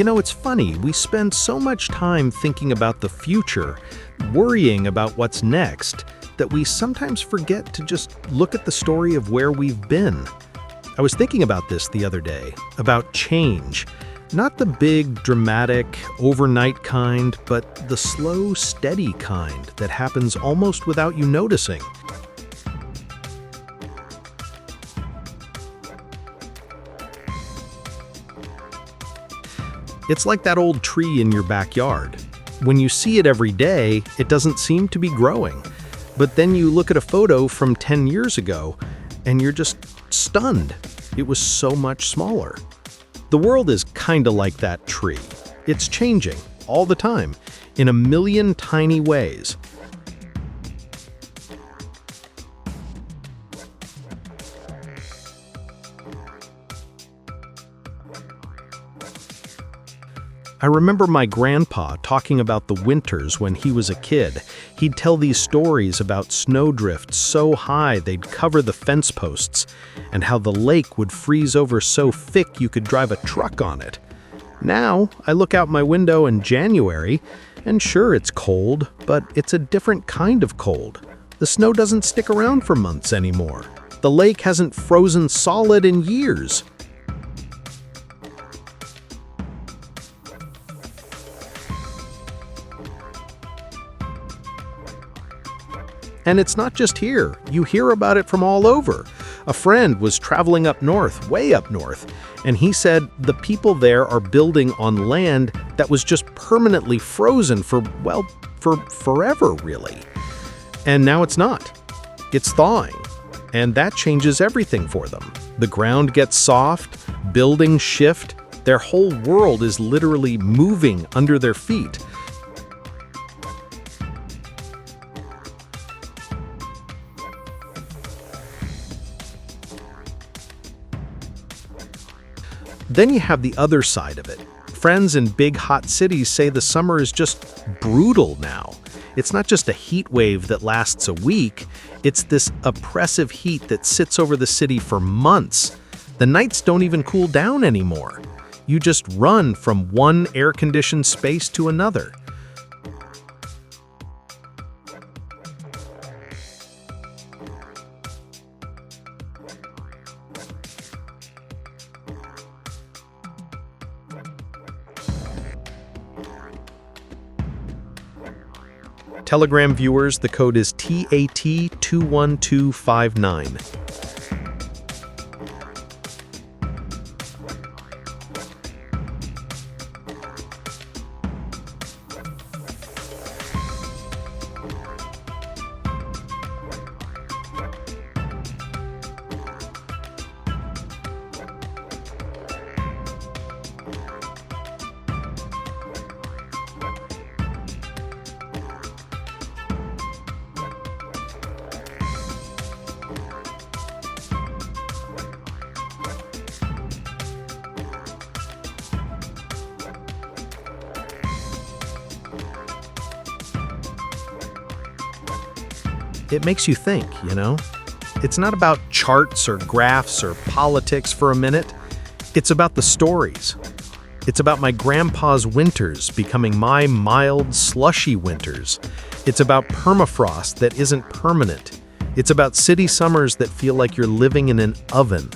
It's funny, we spend so much time thinking about the future, worrying about what's next, that we sometimes forget to just look at the story of where we've been. I was thinking about this the other day, about change. Not the big, dramatic, overnight kind, but the slow, steady kind that happens almost without you noticing. It's like that old tree in your backyard. When you see it every day, it doesn't seem to be growing. But then you look at a photo from 10 years ago, and you're just stunned. It was so much smaller. The world is kinda like that tree. It's changing all the time, in a million tiny ways. I remember my grandpa talking about the winters when he was a kid. He'd tell these stories about snowdrifts so high they'd cover the fence posts, and how the lake would freeze over so thick you could drive a truck on it. Now, I look out my window in January, and sure, it's cold, but it's a different kind of cold. The snow doesn't stick around for months anymore. The lake hasn't frozen solid in years. And it's not just here. You hear about it from all over. A friend was traveling up north, way up north, and he said the people there are building on land that was just permanently frozen for forever, really. And now it's not. It's thawing. And that changes everything for them. The ground gets soft, buildings shift, their whole world is literally moving under their feet. Then you have the other side of it. Friends in big hot cities say the summer is just brutal now. It's not just a heat wave that lasts a week, it's this oppressive heat that sits over the city for months. The nights don't even cool down anymore. You just run from one air-conditioned space to another. Telegram viewers, the code is TAT21259. It makes you think, It's not about charts or graphs or politics for a minute. It's about the stories. It's about my grandpa's winters becoming my mild, slushy winters. It's about permafrost that isn't permanent. It's about city summers that feel like you're living in an oven.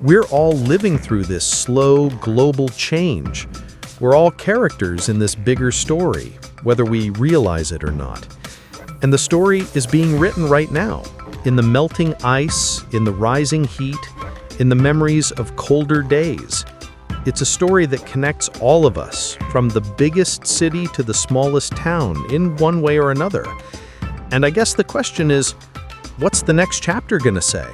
We're all living through this slow, global change. We're all characters in this bigger story, whether we realize it or not. And the story is being written right now, in the melting ice, in the rising heat, in the memories of colder days. It's a story that connects all of us, from the biggest city to the smallest town, in one way or another. And I guess the question is, what's the next chapter gonna say?